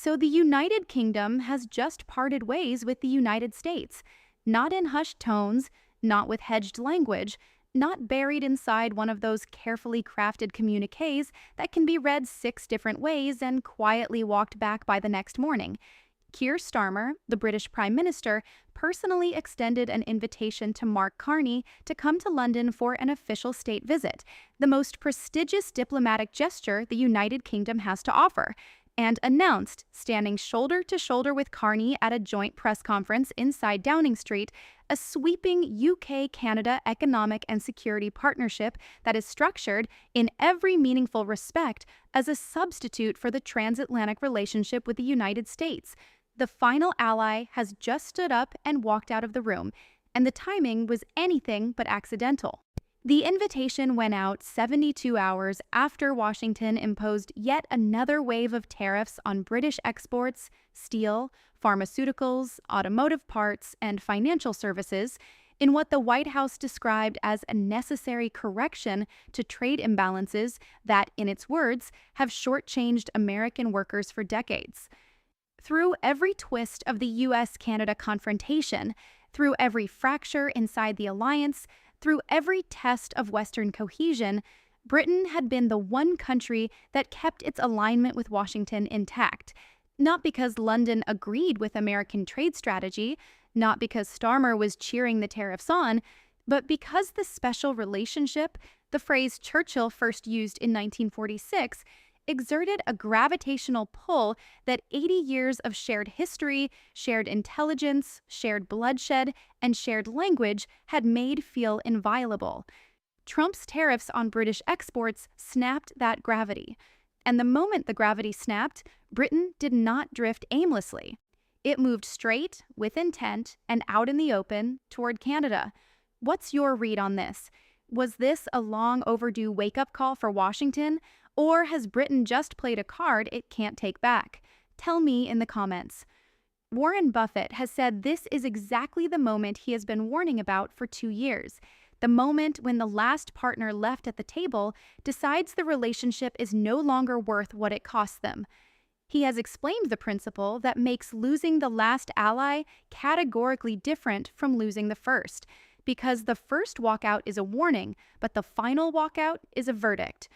So the United Kingdom has just parted ways with the United States, not in hushed tones, not with hedged language, not buried inside one of those carefully crafted communiques that can be read 6 different ways and quietly walked back by the next morning. Kier Starmer, the British Prime Minister, personally extended an invitation to Mark Carney to come to London for an official state visit, the most prestigious diplomatic gesture the United Kingdom has to offer, and announced, standing shoulder to shoulder with Carney at a joint press conference inside Downing Street, a sweeping UK-Canada economic and security partnership that is structured, in every meaningful respect, as a substitute for the transatlantic relationship with the United States. The final ally has just stood up and walked out of the room, and the timing was anything but accidental. The invitation went out 72 hours after Washington imposed yet another wave of tariffs on British exports, steel, pharmaceuticals, automotive parts, and financial services, in what the White House described as a necessary correction to trade imbalances that, in its words, have shortchanged American workers for decades. Through every twist of the US-Canada confrontation, through every fracture inside the alliance, through every test of Western cohesion, Britain had been the one country that kept its alignment with Washington intact. Not because London agreed with American trade strategy, not because Starmer was cheering the tariffs on, but because the special relationship, the phrase Churchill first used in 1946, exerted a gravitational pull that 80 years of shared history, shared intelligence, shared bloodshed, and shared language had made feel inviolable. Trump's tariffs on British exports snapped that gravity. And the moment the gravity snapped, Britain did not drift aimlessly. It moved straight, with intent, and out in the open toward Canada. What's your read on this? Was this a long overdue wake-up call for Washington? Or has Britain just played a card it can't take back? Tell me in the comments. Warren Buffett has said this is exactly the moment he has been warning about for 2 years. The moment when the last partner left at the table decides the relationship is no longer worth what it costs them. He has explained the principle that makes losing the last ally categorically different from losing the first, because the first walkout is a warning, but the final walkout is a verdict.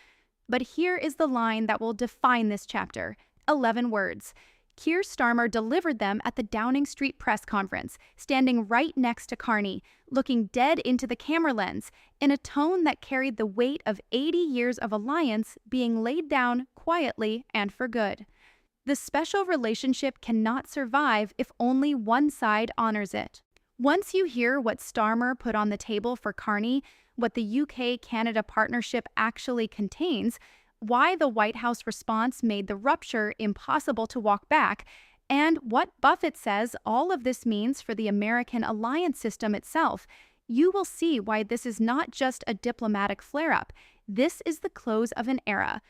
But here is the line that will define this chapter. 11 words. Kier Starmer delivered them at the Downing Street press conference, standing right next to Carney, looking dead into the camera lens, in a tone that carried the weight of 80 years of alliance being laid down quietly and for good. The special relationship cannot survive if only one side honors it. Once you hear what Starmer put on the table for Carney, what the UK-Canada partnership actually contains, why the White House response made the rupture impossible to walk back, and what Buffett says all of this means for the American alliance system itself, you will see why this is not just a diplomatic flare-up. This is the close of an era.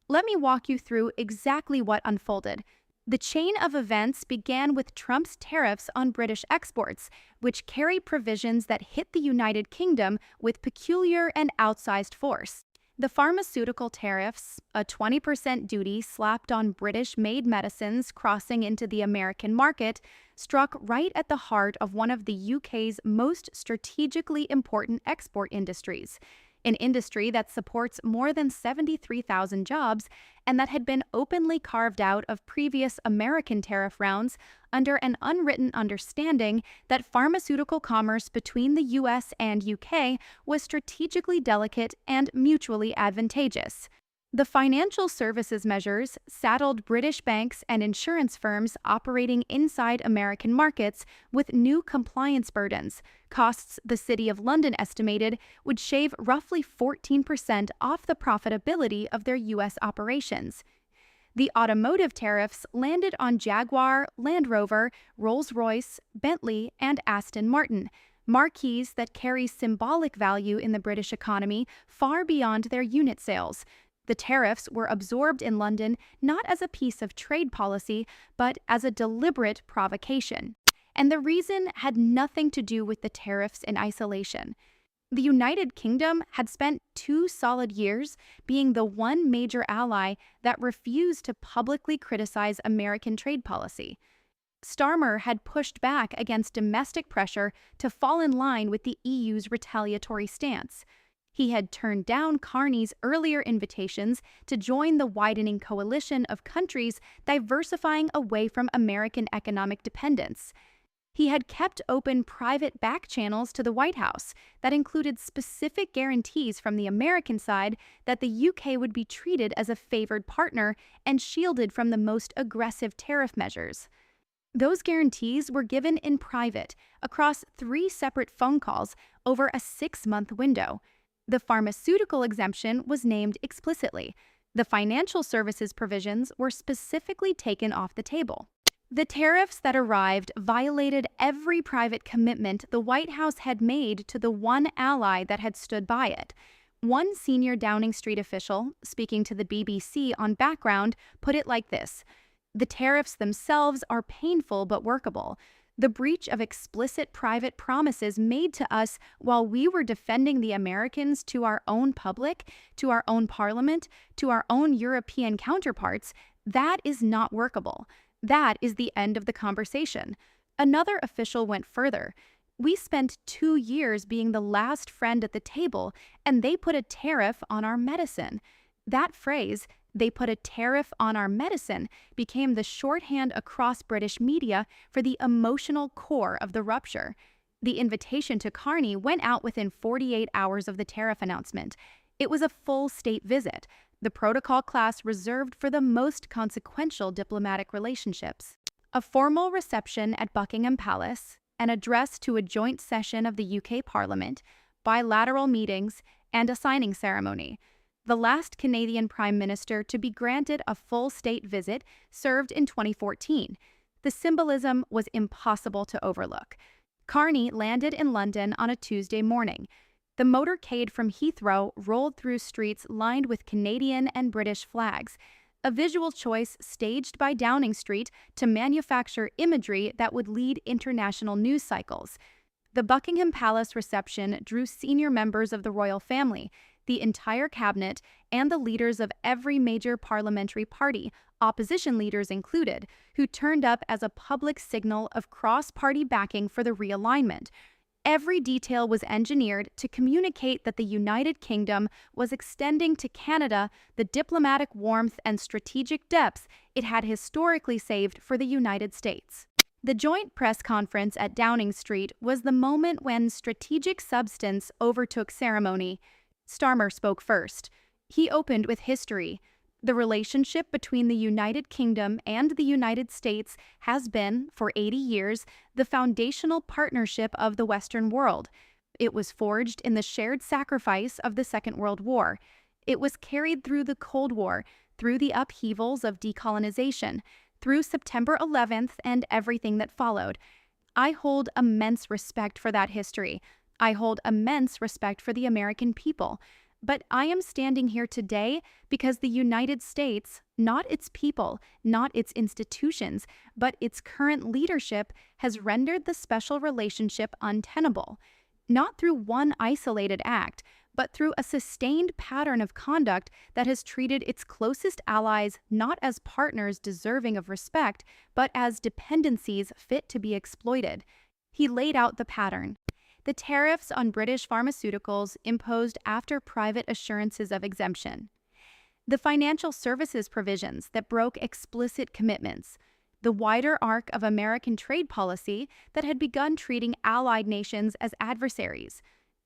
Let me walk you through exactly what unfolded. The chain of events began with Trump's tariffs on British exports, which carry provisions that hit the United Kingdom with peculiar and outsized force. The pharmaceutical tariffs, a 20% duty slapped on British-made medicines crossing into the American market, struck right at the heart of one of the UK's most strategically important export industries. An industry that supports more than 73,000 jobs and that had been openly carved out of previous American tariff rounds under an unwritten understanding that pharmaceutical commerce between the US and UK was strategically delicate and mutually advantageous. The financial services measures saddled British banks and insurance firms operating inside American markets with new compliance burdens. Costs the City of London estimated would shave roughly 14% off the profitability of their U.S. operations. The automotive tariffs landed on Jaguar, Land Rover, Rolls-Royce, Bentley, and Aston Martin, marques that carry symbolic value in the British economy far beyond their unit sales. The tariffs were absorbed in London not as a piece of trade policy, but as a deliberate provocation. And the reason had nothing to do with the tariffs in isolation. The United Kingdom had spent 2 solid years being the one major ally that refused to publicly criticize American trade policy. Starmer had pushed back against domestic pressure to fall in line with the EU's retaliatory stance. He had turned down Carney's earlier invitations to join the widening coalition of countries diversifying away from American economic dependence. He had kept open private back channels to the White House that included specific guarantees from the American side that the UK would be treated as a favored partner and shielded from the most aggressive tariff measures. Those guarantees were given in private across 3 separate phone calls over a 6-month window. The pharmaceutical exemption was named explicitly. The financial services provisions were specifically taken off the table. The tariffs that arrived violated every private commitment the White House had made to the one ally that had stood by it. One senior Downing Street official, speaking to the BBC on background, put it like this: "The tariffs themselves are painful but workable. The breach of explicit private promises made to us while we were defending the Americans to our own public, to our own parliament, to our own European counterparts, that is not workable. That is the end of the conversation." Another official went further. "We spent 2 years being the last friend at the table, and they put a tariff on our medicine." That phrase, "they put a tariff on our medicine," became the shorthand across British media for the emotional core of the rupture. The invitation to Carney went out within 48 hours of the tariff announcement. It was a full state visit, the protocol class reserved for the most consequential diplomatic relationships. A formal reception at Buckingham Palace, an address to a joint session of the UK Parliament, bilateral meetings, and a signing ceremony. The last Canadian Prime Minister to be granted a full state visit served in 2014. The symbolism was impossible to overlook. Carney landed in London on a Tuesday morning. The motorcade from Heathrow rolled through streets lined with Canadian and British flags, a visual choice staged by Downing Street to manufacture imagery that would lead international news cycles. The Buckingham Palace reception drew senior members of the royal family, the entire cabinet, and the leaders of every major parliamentary party, opposition leaders included, who turned up as a public signal of cross-party backing for the realignment. Every detail was engineered to communicate that the United Kingdom was extending to Canada the diplomatic warmth and strategic depth it had historically saved for the United States. The joint press conference at Downing Street was the moment when strategic substance overtook ceremony. Starmer spoke first. He opened with history. The relationship between the United Kingdom and the United States has been, for 80 years, the foundational partnership of the Western world. It was forged in the shared sacrifice of the Second World War. It was carried through the Cold War, through the upheavals of decolonization, through September 11th and everything that followed. I hold immense respect for that history. I hold immense respect for the American people. But I am standing here today because the United States, not its people, not its institutions, but its current leadership, has rendered the special relationship untenable. Not through one isolated act, but through a sustained pattern of conduct that has treated its closest allies not as partners deserving of respect, but as dependencies fit to be exploited. He laid out the pattern. The tariffs on British pharmaceuticals imposed after private assurances of exemption. The financial services provisions that broke explicit commitments. The wider arc of American trade policy that had begun treating allied nations as adversaries.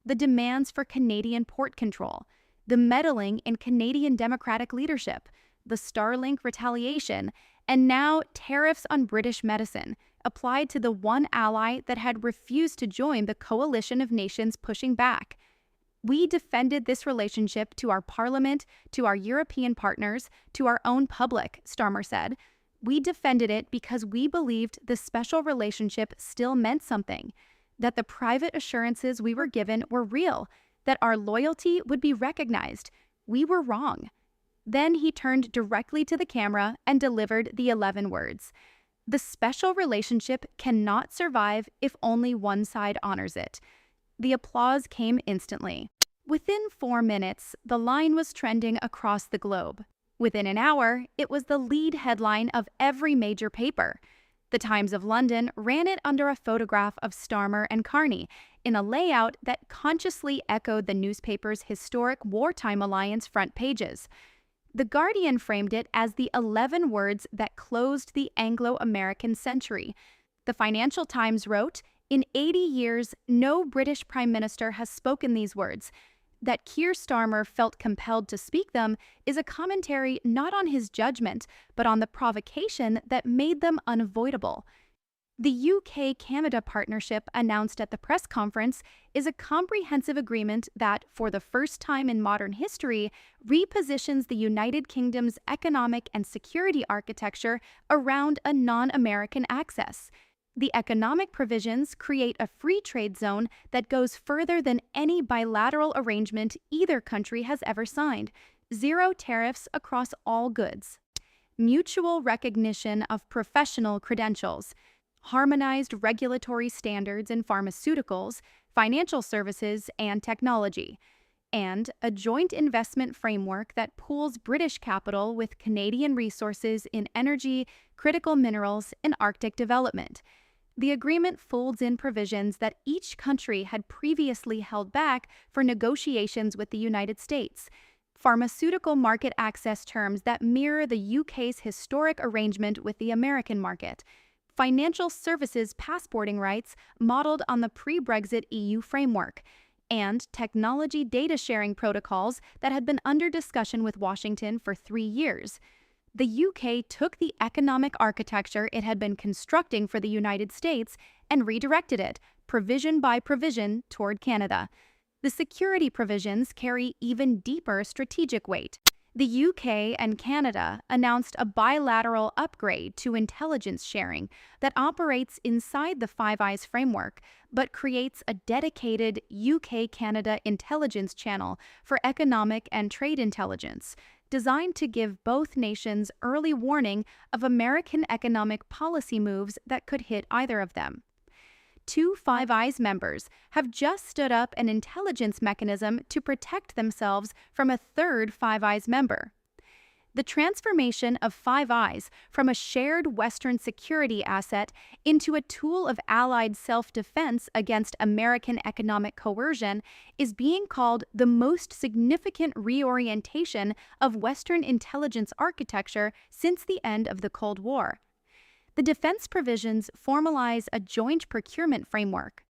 The demands for Canadian port control. The meddling in Canadian democratic leadership. The Starlink retaliation. And now tariffs on British medicine, applied to the one ally that had refused to join the coalition of nations pushing back. We defended this relationship to our parliament, to our European partners, to our own public, Starmer said. We defended it because we believed the special relationship still meant something, that the private assurances we were given were real, that our loyalty would be recognized. We were wrong. Then he turned directly to the camera and delivered the 11 words. The special relationship cannot survive if only one side honors it. The applause came instantly. Within 4 minutes, the line was trending across the globe. Within an hour, it was the lead headline of every major paper. The Times of London ran it under a photograph of Starmer and Carney in a layout that consciously echoed the newspaper's historic wartime alliance front pages. The Guardian framed it as the 11 words that closed the Anglo-American century. The Financial Times wrote, "In 80 years, no British Prime Minister has spoken these words. That Kier Starmer felt compelled to speak them is a commentary not on his judgment, but on the provocation that made them unavoidable." The UK-Canada partnership announced at the press conference is a comprehensive agreement that, for the first time in modern history, repositions the United Kingdom's economic and security architecture around a non-American axis. The economic provisions create a free trade zone that goes further than any bilateral arrangement either country has ever signed. Zero tariffs across all goods. Mutual recognition of professional credentials. Harmonized regulatory standards in pharmaceuticals, financial services, and technology. And a joint investment framework that pools British capital with Canadian resources in energy, critical minerals, and Arctic development. The agreement folds in provisions that each country had previously held back for negotiations with the United States. Pharmaceutical market access terms that mirror the UK's historic arrangement with the American market. Financial services passporting rights modeled on the pre-Brexit EU framework. And technology data sharing protocols that had been under discussion with Washington for 3 years. The UK took the economic architecture it had been constructing for the United States and redirected it, provision by provision, toward Canada. The security provisions carry even deeper strategic weight. The UK and Canada announced a bilateral upgrade to intelligence sharing that operates inside the Five Eyes framework, but creates a dedicated UK-Canada intelligence channel for economic and trade intelligence, designed to give both nations early warning of American economic policy moves that could hit either of them. 2 Five Eyes members have just stood up an intelligence mechanism to protect themselves from a third Five Eyes member. The transformation of Five Eyes from a shared Western security asset into a tool of allied self-defense against American economic coercion is being called the most significant reorientation of Western intelligence architecture since the end of the Cold War. The defense provisions formalize a joint procurement framework,